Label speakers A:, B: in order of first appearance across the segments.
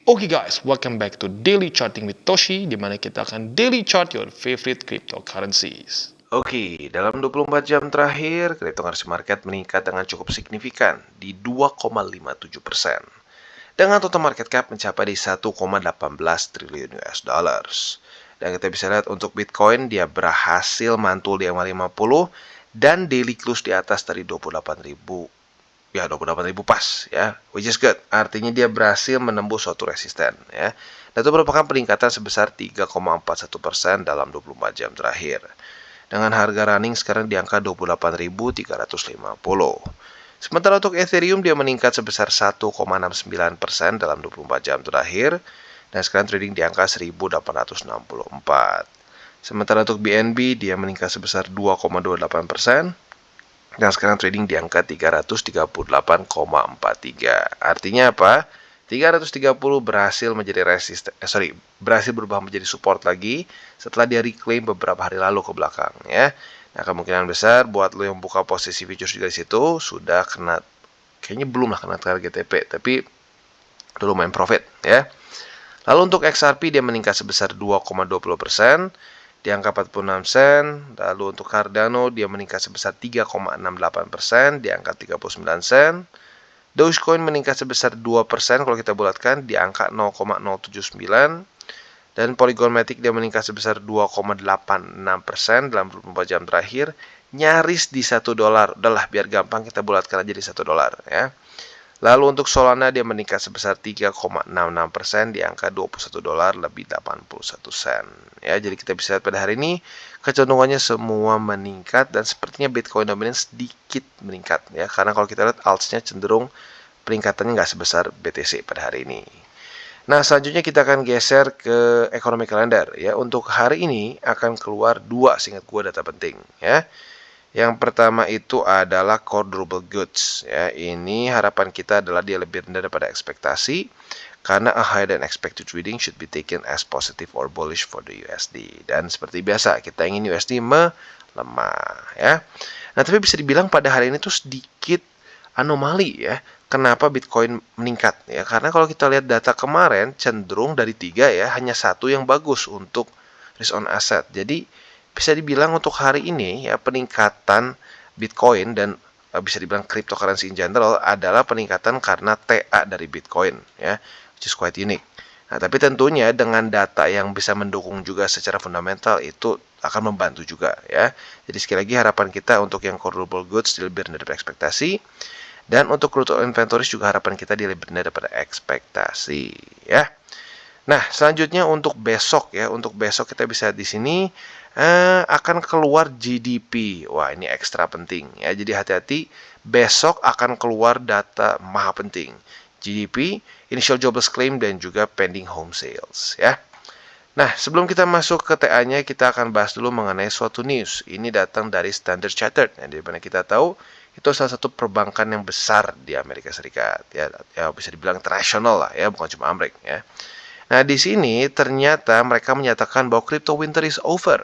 A: Oke guys, welcome back to Daily Charting with Toshi, di mana kita akan daily chart your favorite cryptocurrencies.
B: Oke, dalam 24 jam terakhir, cryptocurrency market meningkat dengan cukup signifikan di 2,57%. Dengan total market cap mencapai di 1,18 triliun US dollars. Dan kita bisa lihat untuk Bitcoin, dia berhasil mantul di MA50 dan daily close di atas dari 28.000. Ya, 28.000 pas ya, which is good. Artinya dia berhasil menembus suatu resisten ya. Dan itu merupakan peningkatan sebesar 3,41% dalam 24 jam terakhir. Dengan harga running sekarang di angka 28.350. Sementara untuk Ethereum dia meningkat sebesar 1,69% dalam 24 jam terakhir dan sekarang trading di angka 1.864. Sementara untuk BNB dia meningkat sebesar 2,28% dan sekarang trading di angka 338,43. Artinya apa? 330 berhasil menjadi berhasil berubah menjadi support lagi setelah dia reclaim beberapa hari lalu ke belakang ya. Nah, kemungkinan besar buat lo yang buka posisi futures juga di situ sudah kena, kayaknya belum lah kena target TP, tapi udah lumayan profit ya. Lalu untuk XRP dia meningkat sebesar 2,20% di angka 46 sen. Lalu untuk Cardano dia meningkat sebesar 3,68% di angka 39 sen. Dogecoin meningkat sebesar 2% kalau kita bulatkan di angka 0,079. Dan Polygon Matic dia meningkat sebesar 2,86% dalam 24 jam terakhir, nyaris di $1. Udahlah, biar gampang kita bulatkan aja di $1 ya. Lalu untuk Solana dia meningkat sebesar 3,66% di angka $21 lebih 81 sen. Ya, jadi kita bisa lihat pada hari ini kecenderungannya semua meningkat dan sepertinya Bitcoin dominan sedikit meningkat ya, karena kalau kita lihat alts-nya cenderung peningkatannya nggak sebesar BTC pada hari ini. Nah, selanjutnya kita akan geser ke ekonomi kalender ya. Untuk hari ini akan keluar dua, seingat gue, data penting ya. Yang pertama itu adalah core durable goods ya. Ini harapan kita adalah dia lebih rendah daripada ekspektasi karena a higher than expected reading should be taken as positive or bullish for the USD. Dan seperti biasa kita ingin USD melemah ya. Nah, tapi bisa dibilang pada hari ini tuh sedikit anomali ya. Kenapa Bitcoin meningkat ya? Karena kalau kita lihat data kemarin cenderung dari 3 ya, hanya satu yang bagus untuk risk on asset. Jadi bisa dibilang untuk hari ini ya peningkatan Bitcoin dan bisa dibilang cryptocurrency in general adalah peningkatan karena TA dari Bitcoin ya, which is quite unique. Nah, tapi tentunya dengan data yang bisa mendukung juga secara fundamental itu akan membantu juga ya. Jadi sekali lagi harapan kita untuk yang core durable goods lebih rendah dari ekspektasi. Dan untuk crude oil inventories juga harapan kita dia lebih rendah daripada ekspektasi ya. Nah, selanjutnya untuk besok ya, untuk besok kita bisa di sini akan keluar GDP. Wah, ini ekstra penting ya. Jadi hati-hati, besok akan keluar data maha penting. GDP, Initial Jobless Claim dan juga Pending Home Sales ya. Nah, sebelum kita masuk ke TA-nya, kita akan bahas dulu mengenai suatu news. Ini datang dari Standard Chartered, yang dimana kita tahu itu salah satu perbankan yang besar di Amerika Serikat. Ya bisa dibilang internasional lah ya, bukan cuma Amerika ya. Nah, di sini ternyata mereka menyatakan bahwa crypto winter is over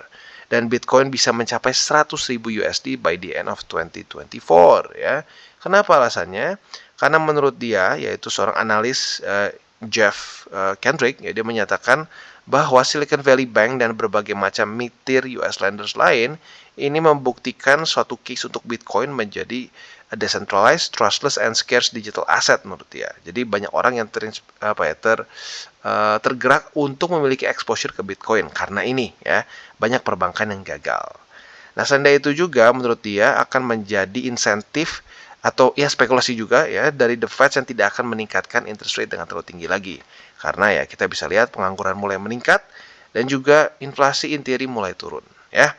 B: dan Bitcoin bisa mencapai 100.000 USD by the end of 2024 ya. Kenapa alasannya? Karena menurut dia, yaitu seorang analis Jeff Kendrick, ya, dia menyatakan bahwa Silicon Valley Bank dan berbagai macam mid-tier US lenders lain ini membuktikan suatu case untuk Bitcoin menjadi a decentralized, trustless, and scarce digital asset menurut dia. Jadi banyak orang yang tergerak untuk memiliki exposure ke Bitcoin karena ini ya, banyak perbankan yang gagal. Nah, selain itu juga menurut dia akan menjadi insentif atau ya spekulasi juga ya dari The Fed yang tidak akan meningkatkan interest rate dengan terlalu tinggi lagi. Karena ya kita bisa lihat pengangguran mulai meningkat dan juga inflasi interi mulai turun ya.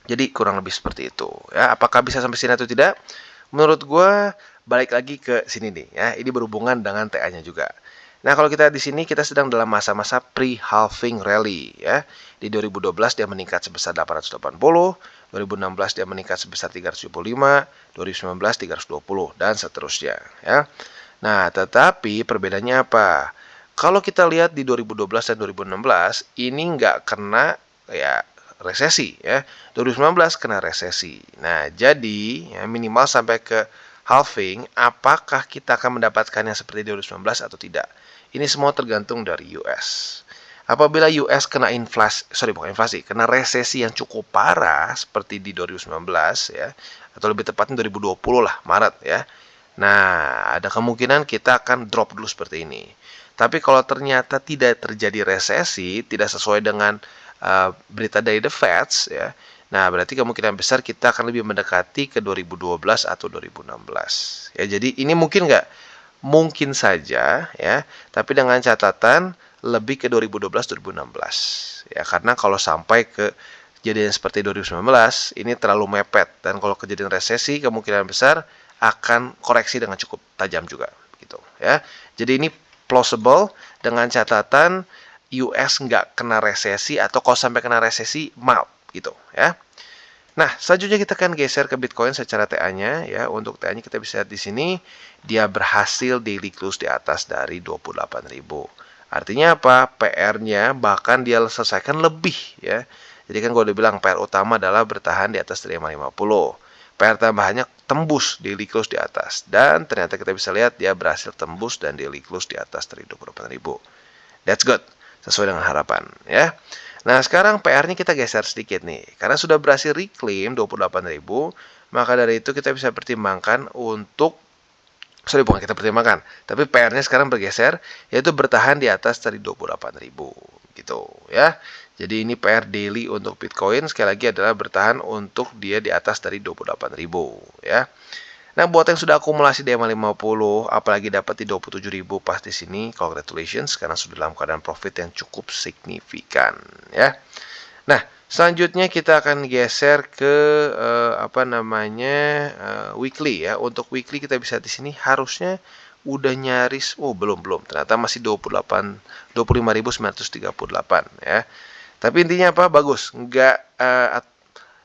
B: Jadi kurang lebih seperti itu ya. Apakah bisa sampai sini atau tidak? Menurut gue balik lagi ke sini nih ya. Ini berhubungan dengan TA-nya juga. Nah, kalau kita di sini kita sedang dalam masa-masa pre-halving rally ya. Di 2012 dia meningkat sebesar 880, 2016 dia meningkat sebesar 375, 2019 320 dan seterusnya ya. Nah, tetapi perbedaannya apa? Kalau kita lihat di 2012 dan 2016 ini nggak kena ya resesi ya. 2019 kena resesi. Nah, jadi ya, minimal sampai ke halving, apakah kita akan mendapatkannya seperti 2019 atau tidak? Ini semua tergantung dari US. Apabila US kena kena resesi yang cukup parah seperti di 2019 ya, atau lebih tepatnya 2020 lah, Maret ya. Nah, ada kemungkinan kita akan drop dulu seperti ini. Tapi kalau ternyata tidak terjadi resesi, tidak sesuai dengan berita dari The Feds ya. Nah, berarti kemungkinan besar kita akan lebih mendekati ke 2012 atau 2016. Ya, jadi ini mungkin nggak? Mungkin saja ya, tapi dengan catatan lebih ke 2012-2016. Ya, karena kalau sampai ke kejadian seperti 2019, ini terlalu mepet. Dan kalau kejadian resesi, kemungkinan besar akan koreksi dengan cukup tajam juga. Gitu, ya. Jadi ini plausible dengan catatan US nggak kena resesi, atau kalau sampai kena resesi, mild gitu ya. Nah, selanjutnya kita akan geser ke Bitcoin secara TA-nya ya. Untuk TA-nya kita bisa lihat di sini dia berhasil daily close di atas dari 28.000. Artinya apa? PR-nya bahkan dia selesaikan lebih ya. Jadi kan gue udah bilang PR utama adalah bertahan di atas 550. PR tambahannya tembus daily close di atas, dan ternyata kita bisa lihat dia berhasil tembus dan daily close di atas dari 28.000. That's good, sesuai dengan harapan ya. Nah, sekarang PR-nya kita geser sedikit nih. Karena sudah berhasil reclaim 28.000, maka dari itu kita bisa pertimbangkan untuk bukan kita pertimbangkan, tapi PR-nya sekarang bergeser, yaitu bertahan di atas dari 28.000 gitu ya. Jadi ini PR daily untuk Bitcoin sekali lagi adalah bertahan untuk dia di atas dari 28.000 ya. Nah, buat yang sudah akumulasi di EMA50, apalagi dapat di 27.000 pas di sini, congratulations karena sudah dalam keadaan profit yang cukup signifikan ya. Nah, selanjutnya kita akan geser ke weekly ya. Untuk weekly kita bisa di sini harusnya udah nyaris, belum, ternyata masih 25.938 ya. Tapi intinya apa? Bagus,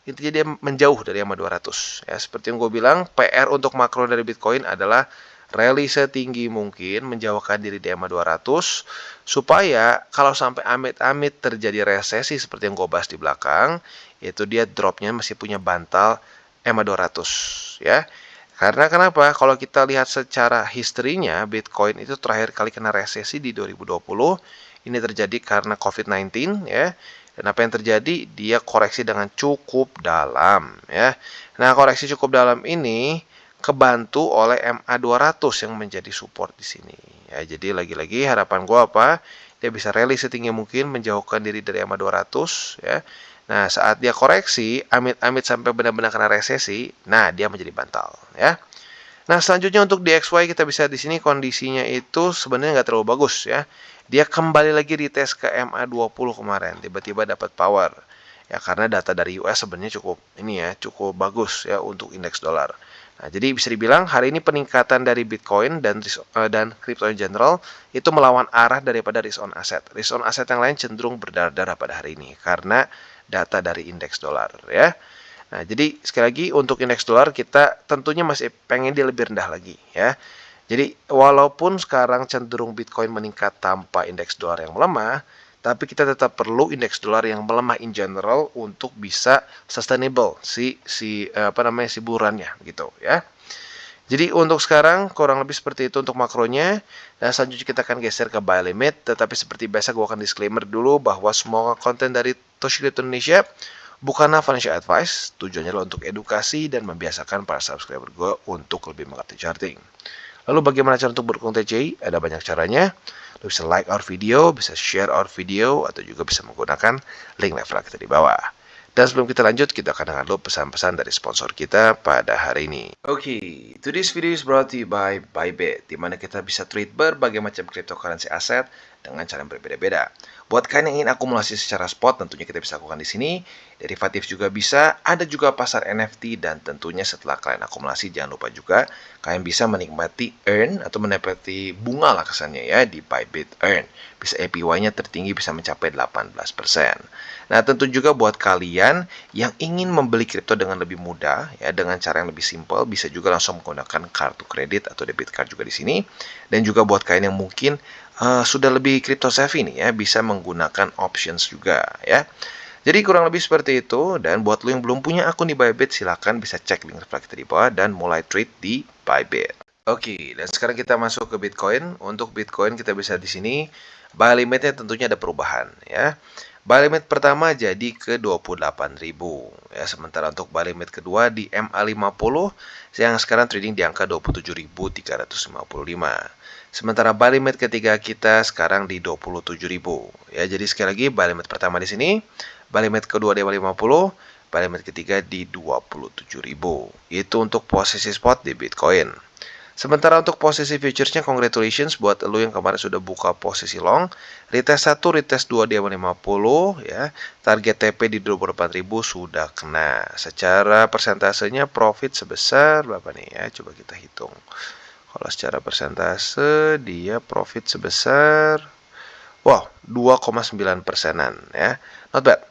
B: intinya dia menjauh dari EMA 200 ya. Seperti yang gue bilang, PR untuk makro dari Bitcoin adalah rally setinggi mungkin, menjauhkan diri di EMA 200 supaya kalau sampai amit-amit terjadi resesi seperti yang gue bahas di belakang, itu dia dropnya masih punya bantal EMA 200 ya. Karena kenapa? Kalau kita lihat secara historinya, Bitcoin itu terakhir kali kena resesi di 2020. Ini terjadi karena COVID-19 ya. Dan apa yang terjadi? Dia koreksi dengan cukup dalam ya. Nah, koreksi cukup dalam ini kebantu oleh MA 200 yang menjadi support di sini. Ya, jadi lagi-lagi harapan gue apa? Dia bisa rally setinggi mungkin, menjauhkan diri dari MA 200 ya. Nah, saat dia koreksi, amit-amit sampai benar-benar kena resesi, nah dia menjadi bantal ya. Nah, selanjutnya untuk DXY kita bisa di sini kondisinya itu sebenarnya nggak terlalu bagus ya. Dia kembali lagi retest ke MA20 kemarin, tiba-tiba dapat power. Ya, karena data dari US sebenarnya cukup bagus ya untuk indeks dolar. Nah, jadi bisa dibilang hari ini peningkatan dari Bitcoin dan crypto in general itu melawan arah daripada risk on asset. Risk on asset yang lain cenderung berdarah-darah pada hari ini karena data dari indeks dolar ya. Nah, jadi sekali lagi untuk indeks dolar kita tentunya masih pengen dia lebih rendah lagi ya. Jadi walaupun sekarang cenderung Bitcoin meningkat tanpa indeks dolar yang melemah, tapi kita tetap perlu indeks dolar yang melemah in general untuk bisa sustainable si burannya gitu ya. Jadi untuk sekarang kurang lebih seperti itu untuk makronya. Dan selanjutnya kita akan geser ke buy limit. Tetapi seperti biasa gue akan disclaimer dulu bahwa semua konten dari Toshi Crypto Indonesia bukanlah financial advice, tujuannya adalah untuk edukasi dan membiasakan para subscriber gue untuk lebih mengerti charting. Lalu bagaimana cara untuk berdukung TCI? Ada banyak caranya. Lo bisa like our video, bisa share our video, atau juga bisa menggunakan link referral kita di bawah. Dan sebelum kita lanjut, kita akan dengar dulu pesan-pesan dari sponsor kita pada hari ini. Oke, today's video is brought to you by Bybit, di mana kita bisa trade berbagai macam cryptocurrency aset dengan cara yang berbeda-beda. Buat kalian yang ingin akumulasi secara spot, tentunya kita bisa lakukan di sini. Derivatif juga bisa, ada juga pasar NFT, dan tentunya setelah kalian akumulasi, jangan lupa juga kalian bisa menikmati earn atau menikmati bunga lah kesannya ya di Bybit Earn. Bisa APY-nya tertinggi bisa mencapai 18%. Nah, tentu juga buat kalian yang ingin membeli kripto dengan lebih mudah ya, dengan cara yang lebih simpel, bisa juga langsung menggunakan kartu kredit atau debit card juga di sini. Dan juga buat kalian yang mungkin sudah lebih crypto savvy nih ya, bisa menggunakan options juga ya. Jadi kurang lebih seperti itu. Dan buat lo yang belum punya akun di Bybit, silahkan bisa cek link referral kita di bawah dan mulai trade di Bybit. Oke, dan sekarang kita masuk ke Bitcoin. Untuk Bitcoin kita bisa di sini buy limitnya tentunya ada perubahan ya. Buy limit pertama jadi ke 28.000 ya, sementara untuk buy limit kedua di MA50 yang sekarang trading di angka 27.355. Sementara buy limit ketiga kita sekarang di 27.000 ya. Jadi sekali lagi buy limit pertama di sini, buy limit kedua di MA50, buy limit ketiga di 27.000. Itu untuk posisi spot di Bitcoin. Sementara untuk posisi futuresnya, congratulations buat lo yang kemarin sudah buka posisi long. Retest 1, retest 2 di 50 ya. Target TP di 28.000 sudah kena. Secara persentasenya profit sebesar berapa nih ya? Coba kita hitung. Kalau secara persentase dia profit sebesar 2,9%-an ya. Not bad.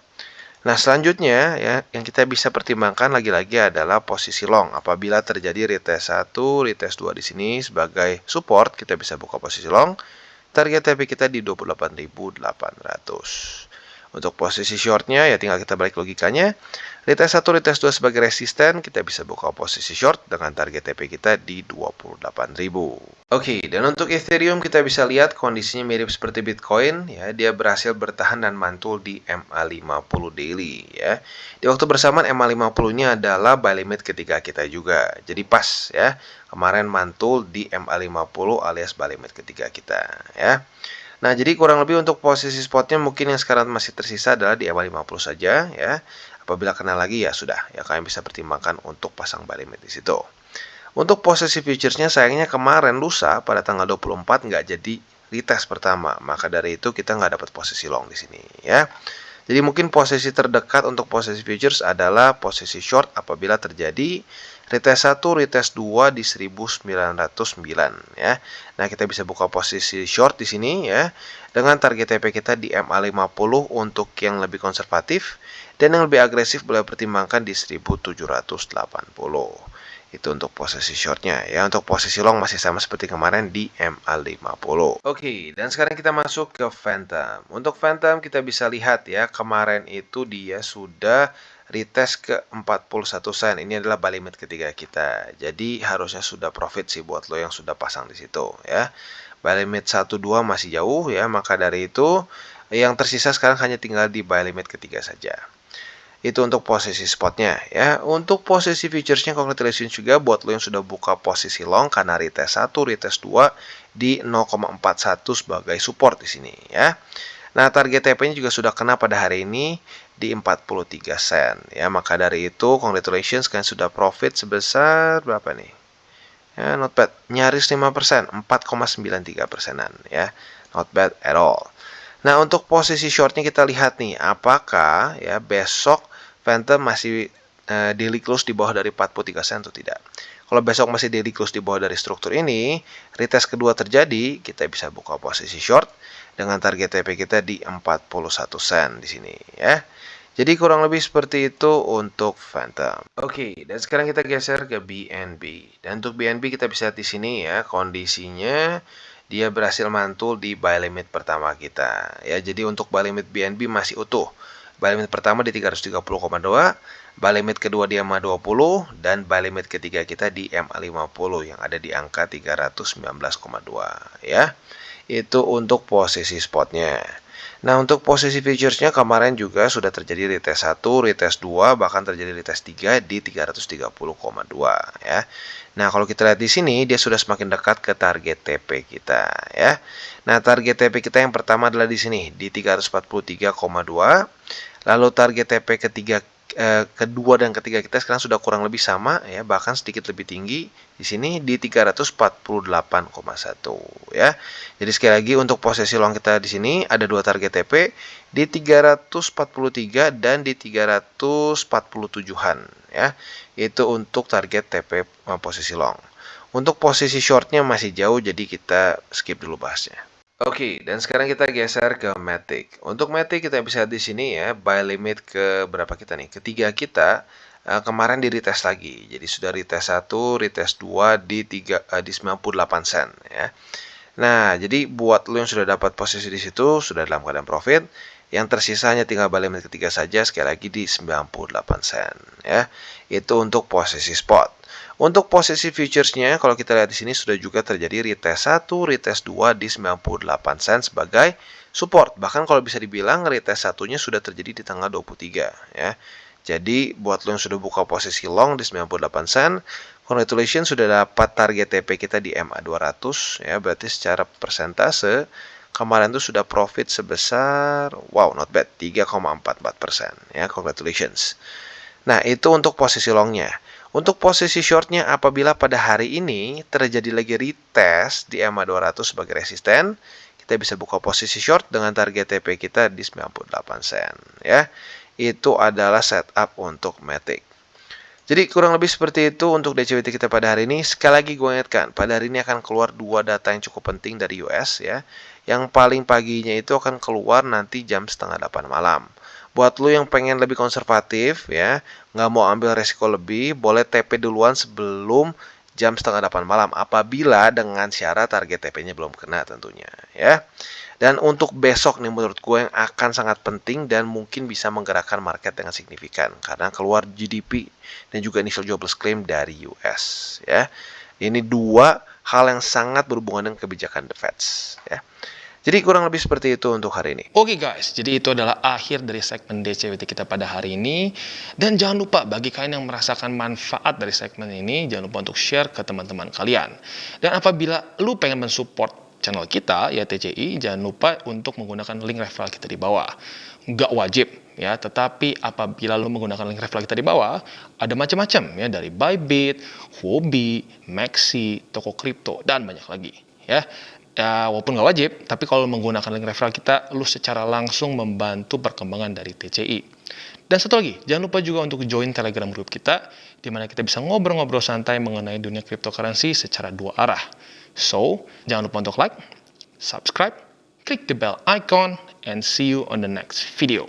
B: Nah, selanjutnya ya yang kita bisa pertimbangkan lagi-lagi adalah posisi long. Apabila terjadi retest 1, retest 2 di sini sebagai support, kita bisa buka posisi long. Target TP kita di 28.800. Untuk posisi shortnya ya tinggal kita balik logikanya. Retest 1, retest 2 sebagai resisten, kita bisa buka posisi short dengan target TP kita di 28.000. Oke, dan untuk Ethereum kita bisa lihat kondisinya mirip seperti Bitcoin ya, dia berhasil bertahan dan mantul di MA50 daily ya. Di waktu bersamaan MA50-nya adalah buy limit ketiga kita juga. Jadi pas ya. Kemarin mantul di MA50 alias buy limit ketiga kita ya. Nah, jadi kurang lebih untuk posisi spotnya mungkin yang sekarang masih tersisa adalah di MA50 saja ya. Apabila kena lagi ya sudah, ya kalian bisa pertimbangkan untuk pasang buy limit di situ. Untuk posisi futuresnya sayangnya kemarin lusa pada tanggal 24 nggak jadi retest pertama. Maka dari itu kita nggak dapat posisi long di sini ya. Jadi mungkin posisi terdekat untuk posisi futures adalah posisi short apabila terjadi retest 1, retest 2 di 1909 ya. Nah, kita bisa buka posisi short di sini ya dengan target TP kita di MA50 untuk yang lebih konservatif dan yang lebih agresif boleh pertimbangkan di 1780. Itu untuk posisi shortnya ya. Untuk posisi long masih sama seperti kemarin di MA50. Oke, dan sekarang kita masuk ke Phantom. Untuk Phantom kita bisa lihat ya, kemarin itu dia sudah retest ke 41 sen. Ini adalah buy limit ketiga kita. Jadi harusnya sudah profit sih buat lo yang sudah pasang di situ ya. Buy limit 1 2 masih jauh ya, maka dari itu yang tersisa sekarang hanya tinggal di buy limit ketiga saja. Itu untuk posisi spotnya ya. Untuk posisi futuresnya congratulations juga buat lo yang sudah buka posisi long karena retest 1, retest 2 di 0,41 sebagai support di sini ya. Nah, target TP-nya juga sudah kena pada hari ini di 43 sen ya. Maka dari itu congratulations kalian sudah profit sebesar berapa nih? Ya, not bad. Nyaris 5%, 4,93%-an ya. Not bad at all. Nah, untuk posisi shortnya kita lihat nih, apakah ya besok Phantom masih daily close di bawah dari 43 sen atau tidak. Kalau besok masih daily close di bawah dari struktur ini, retest kedua terjadi, kita bisa buka posisi short dengan target TP kita di 41 sen di sini ya. Jadi kurang lebih seperti itu untuk Phantom. Oke, dan sekarang kita geser ke BNB. Dan untuk BNB kita bisa lihat di sini ya, kondisinya dia berhasil mantul di buy limit pertama kita ya. Jadi untuk buy limit BNB masih utuh. Buy limit pertama di 330,2, buy limit kedua di MA20 dan buy limit ketiga kita di MA50 yang ada di angka 319,2 ya. Itu untuk posisi spotnya. Nah, untuk posisi futuresnya kemarin juga sudah terjadi retest 1, retest 2, bahkan terjadi retest 3 di 330,2 ya. Nah, kalau kita lihat di sini dia sudah semakin dekat ke target TP kita ya. Nah, target TP kita yang pertama adalah di sini di 343,2. Lalu target TP kedua dan ketiga kita sekarang sudah kurang lebih sama ya, bahkan sedikit lebih tinggi di sini di 348,1 ya. Jadi sekali lagi untuk posisi long kita di sini ada dua target TP di 343 dan di 347-an ya. Itu untuk target TP posisi long. Untuk posisi shortnya masih jauh jadi kita skip dulu bahasnya. Oke, dan sekarang kita geser ke Matic. Untuk Matic kita bisa lihat di sini ya, buy limit ke berapa kita nih? Ketiga kita kemarin di retest lagi. Jadi sudah retest 1, retest 2 di 98 sen ya. Nah, jadi buat lo yang sudah dapat posisi di situ, sudah dalam keadaan profit, yang tersisa hanya tinggal buy limit ketiga saja sekali lagi di 98 sen ya. Itu untuk posisi spot. Untuk posisi futuresnya, kalau kita lihat di sini sudah juga terjadi retest 1, retest 2 di 98 sen sebagai support. Bahkan kalau bisa dibilang retest satunya sudah terjadi di tanggal 23 ya. Jadi buat lo yang sudah buka posisi long di 98 sen, congratulations sudah dapat target TP kita di MA 200 ya. Berarti secara persentase kemarin tuh sudah profit sebesar wow, not bad, 3,44% ya. Congratulations. Nah, itu untuk posisi longnya. Untuk posisi shortnya, apabila pada hari ini terjadi lagi retest di EMA 200 sebagai resisten, kita bisa buka posisi short dengan target TP kita di 98 sen. Ya, itu adalah setup untuk Matic. Jadi kurang lebih seperti itu untuk DCWT kita pada hari ini. Sekali lagi gue ingatkan, pada hari ini akan keluar 2 data yang cukup penting dari US ya. Yang paling paginya itu akan keluar nanti jam setengah 8 malam. Buat lo yang pengen lebih konservatif ya, nggak mau ambil resiko lebih, boleh TP duluan sebelum jam setengah 8 malam. Apabila dengan syarat target TP-nya belum kena tentunya ya. Dan untuk besok nih menurut gue yang akan sangat penting dan mungkin bisa menggerakkan market dengan signifikan. Karena keluar GDP dan juga initial jobless claim dari US ya. Ini 2 hal yang sangat berhubungan dengan kebijakan The Fed ya. Jadi kurang lebih seperti itu untuk hari ini.
A: Oke guys, jadi itu adalah akhir dari segmen DCWT kita pada hari ini. Dan jangan lupa bagi kalian yang merasakan manfaat dari segmen ini, jangan lupa untuk share ke teman-teman kalian. Dan apabila lu pengen mensupport channel kita, ya TCI, jangan lupa untuk menggunakan link referral kita di bawah. Nggak wajib ya, tetapi apabila lu menggunakan link referral kita di bawah, ada macam-macam ya, dari Bybit, Huobi, Maxi, toko kripto, dan banyak lagi ya. Ya, walaupun nggak wajib, tapi kalau menggunakan link referral kita, lu secara langsung membantu perkembangan dari TCI. Dan satu lagi, jangan lupa juga untuk join Telegram group kita, di mana kita bisa ngobrol-ngobrol santai mengenai dunia cryptocurrency secara 2 arah. So, jangan lupa untuk like, subscribe, klik the bell icon, and see you on the next video.